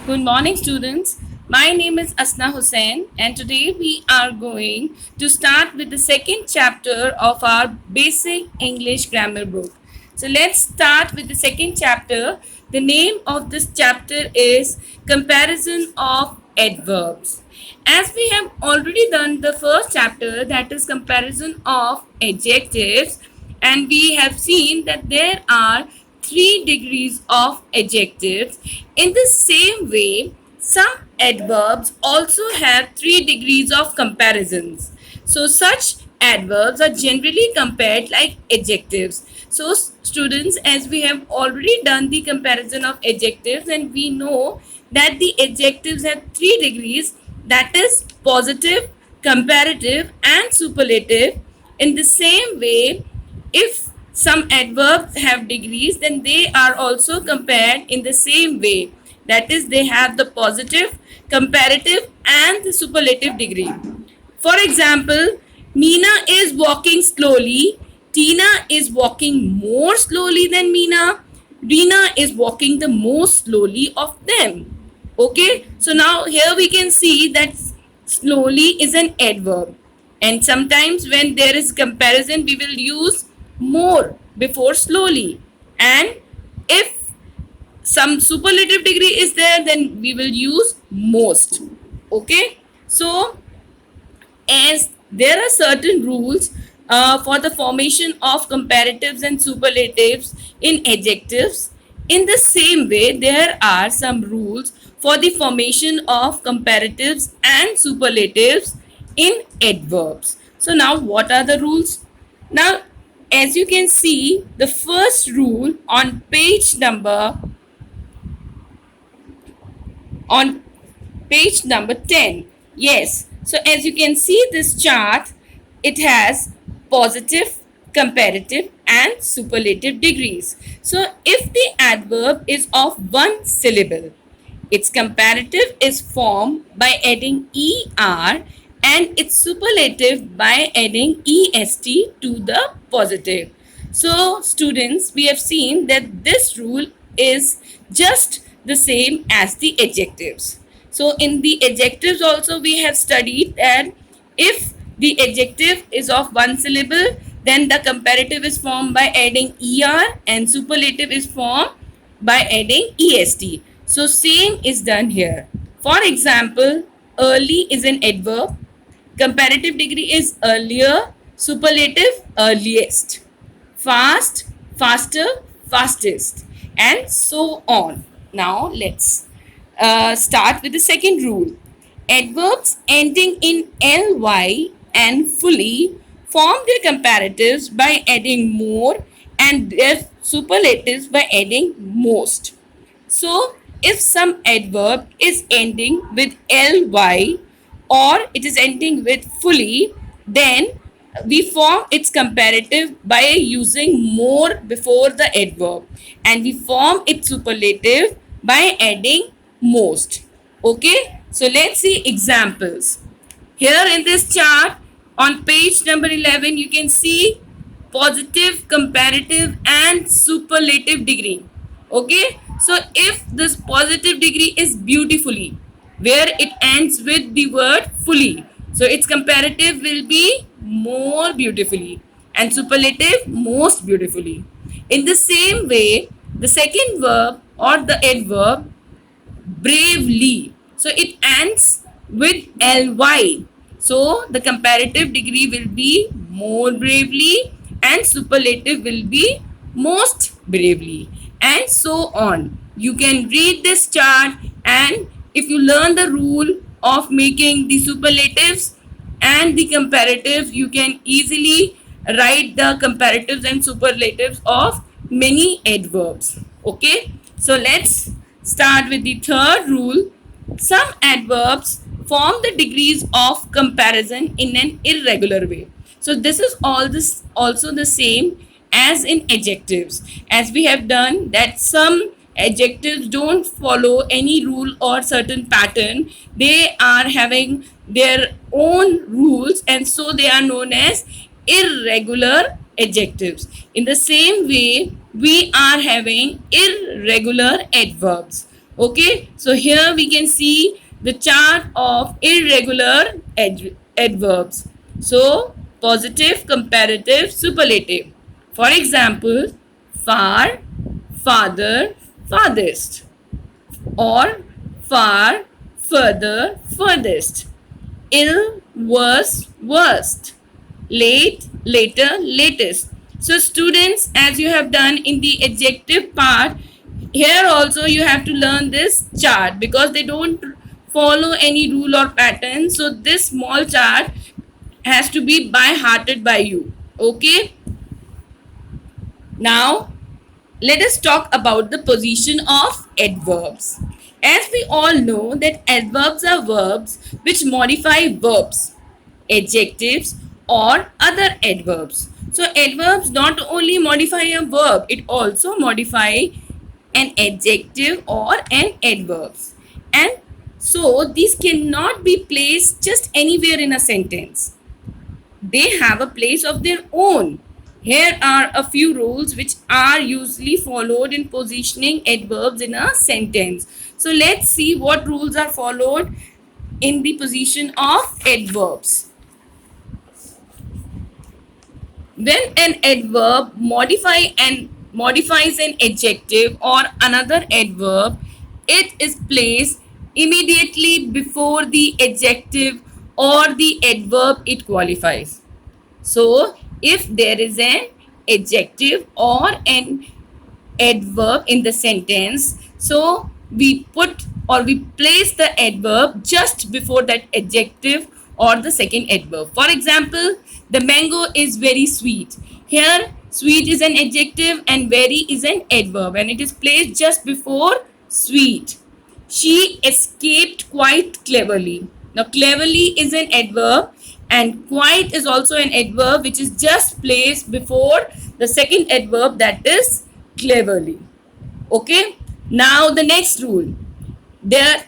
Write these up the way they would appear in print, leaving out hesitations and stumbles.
Good morning, students. My name is Asna Hussain, and today we are going to start with the second chapter of our basic English grammar book. So, let's start with the second chapter. The name of this chapter is Comparison of Adverbs. As we have already done the first chapter, that is comparison of adjectives, and we have seen that there are 3 degrees of adjectives. In the same way, some adverbs also have 3 degrees of comparisons. So such adverbs are generally compared like adjectives. So students, as we have already done the comparison of adjectives, and we know that the adjectives have 3 degrees, that is positive, comparative and superlative. In the same way, if some adverbs have degrees, then they are also compared in the same way. That is, they have the positive, comparative and the superlative degree. For example, Meena is walking slowly. Tina is walking more slowly than Meena. Reena is walking the most slowly of them. Okay, so now here we can see that slowly is an adverb, and sometimes when there is comparison we will use more before slowly, and if some superlative degree is there then we will use most. Okay, so as there are certain rules for the formation of comparatives and superlatives in adjectives, in the same way there are some rules for the formation of comparatives and superlatives in adverbs. So now what are the rules? Now, as you can see, the first rule on page number 10. Yes, so as you can see this chart, it has positive, comparative and superlative degrees. So if the adverb is of one syllable, its comparative is formed by adding er and its superlative by adding est to the positive. So students, we have seen that this rule is just the same as the adjectives. So in the adjectives also we have studied that if the adjective is of one syllable, then the comparative is formed by adding er and superlative is formed by adding est. So same is done here. For example, early is an adverb, comparative degree is earlier, superlative earliest, fast, faster, fastest, and so on. Now let's start with the second rule. Adverbs ending in ly and fully form their comparatives by adding more and their superlatives by adding most. So, if some adverb is ending with ly or it is ending with fully, then we form its comparative by using more before the adverb, and we form its superlative by adding most. Okay, so let's see examples. Here in this chart on page number 11, you can see positive, comparative and superlative degree. Okay, so if this positive degree is beautifully, where it ends with the word fully, so its comparative will be more beautifully and superlative most beautifully. In the same way, the second verb or the adverb bravely, so it ends with ly, so the comparative degree will be more bravely and superlative will be most bravely, and so on. You can read this chart, and if you learn the rule of making the superlatives and the comparatives, you can easily write the comparatives and superlatives of many adverbs. Okay, so let's start with the third rule. Some adverbs form the degrees of comparison in an irregular way. So this is also the same as in adjectives, as we have done that some adjectives don't follow any rule or certain pattern. They are having their own rules, and so they are known as irregular adjectives. In the same way, we are having irregular adverbs. Okay, so here we can see the chart of irregular adverbs. So positive, comparative, superlative. For example, far, farther, farthest, or far, further, furthest, ill, worse, worst, late, later, latest. So students, as you have done in the adjective part, here also you have to learn this chart because they don't follow any rule or pattern. So this small chart has to be by hearted by you. Okay, now let us talk about the position of adverbs. As we all know that adverbs are verbs which modify verbs, adjectives or other adverbs. So adverbs not only modify a verb, it also modify an adjective or an adverbs. And so these cannot be placed just anywhere in a sentence. They have a place of their own. Here are a few rules which are usually followed in positioning adverbs in a sentence. So let's see what rules are followed in the position of adverbs. When an adverb modifies an adjective or another adverb, it is placed immediately before the adjective or the adverb it qualifies. So, if there is an adjective or an adverb in the sentence, so we put or we place the adverb just before that adjective or the second adverb. For example, the mango is very sweet. Here, sweet is an adjective and very is an adverb, and it is placed just before sweet. She escaped quite cleverly. Now, cleverly is an adverb and quite is also an adverb which is just placed before the second adverb, that is cleverly. Okay. Now, the next rule. There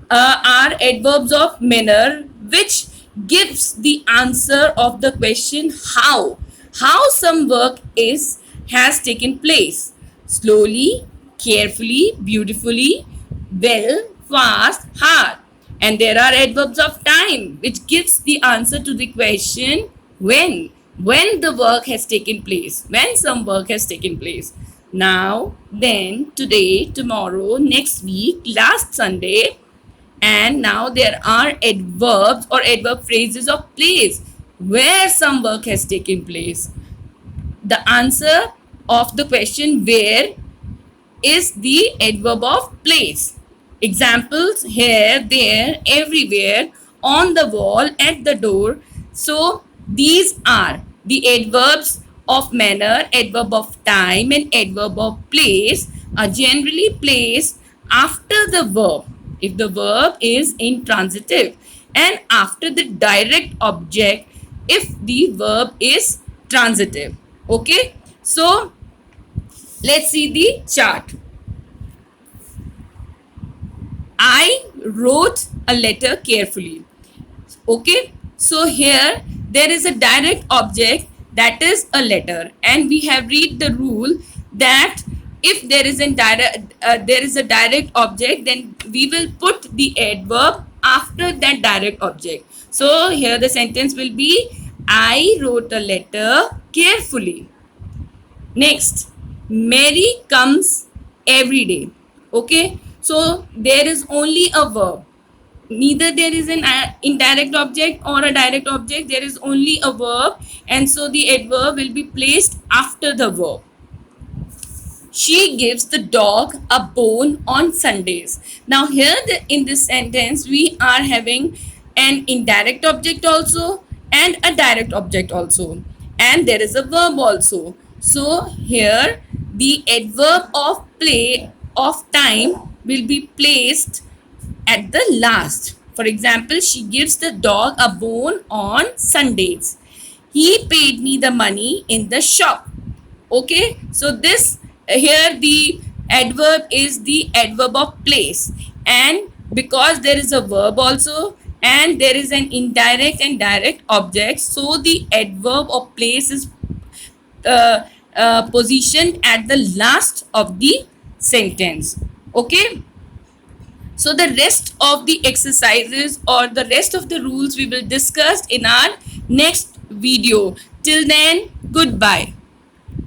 are adverbs of manner which gives the answer of the question how some work has taken place: slowly, carefully, beautifully, well, fast, hard. And there are adverbs of time which gives the answer to the question when the work has taken place, when some work has taken place. Now, then, today, tomorrow, next week, last Sunday. And now there are adverbs or adverb phrases of place where some work has taken place. The answer of the question where is the adverb of place. Examples: here, there, everywhere, on the wall, at the door. So these are the adverbs of manner, adverb of time, and adverb of place are generally placed after the verb if the verb is intransitive, and after the direct object if the verb is transitive. Okay, so let's see the chart. I wrote a letter carefully. Okay, so here there is a direct object, that is a letter, and we have read the rule that if there is a direct object, then we will put the adverb after that direct object. So here the sentence will be I wrote a letter carefully. Next, Mary comes every day. Okay, so there is only a verb. Neither there is an indirect object or a direct object. There is only a verb, and so the adverb will be placed after the verb. She gives the dog a bone on Sundays. Now here in this sentence we are having an indirect object also and a direct object also, and there is a verb also. So here the adverb of time will be placed at the last. For example, she gives the dog a bone on Sundays. He paid me the money in the shop. Okay, so this here the adverb is the adverb of place, and because there is a verb also and there is an indirect and direct object, so the adverb of place is positioned at the last of the sentence. Okay, So the rest of the exercises or the rest of the rules we will discuss in our next video. Till then, goodbye.